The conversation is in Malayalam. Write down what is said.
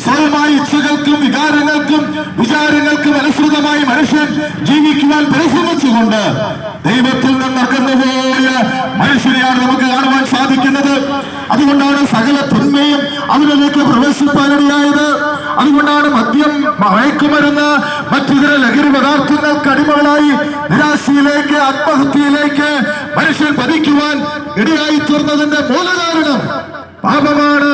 സ്വയമായി ഇച്ഛകൾക്കും വികാരങ്ങൾക്കും വിചാരങ്ങൾക്കും അനുസൃതമായി മനുഷ്യൻ ജീവിക്കുവാൻ പരിശ്രമിച്ചുകൊണ്ട് ദൈവത്തിൽ നിന്ന് അകന്നുപോയ മനുഷ്യനെയാണ് നമുക്ക് കാണുവാൻ സാധിക്കുന്നത്. അതുകൊണ്ടാണ് സകല തിന്മയും അവരിലേക്ക് പ്രവേശിപ്പാനിടയായത്. അതുകൊണ്ടാണ് മദ്യം, മയക്കുമരുന്ന്, മറ്റിതര ലഹരി പദാർത്ഥങ്ങൾക്ക് അടിമകളായി നിരാശയിലേക്ക്, ആത്മഹത്യയിലേക്ക് മനുഷ്യൻ പതിക്കുവാൻ ഇടയായി തീർന്നതിന്റെ മൂലകാരണം പാപമാണ്.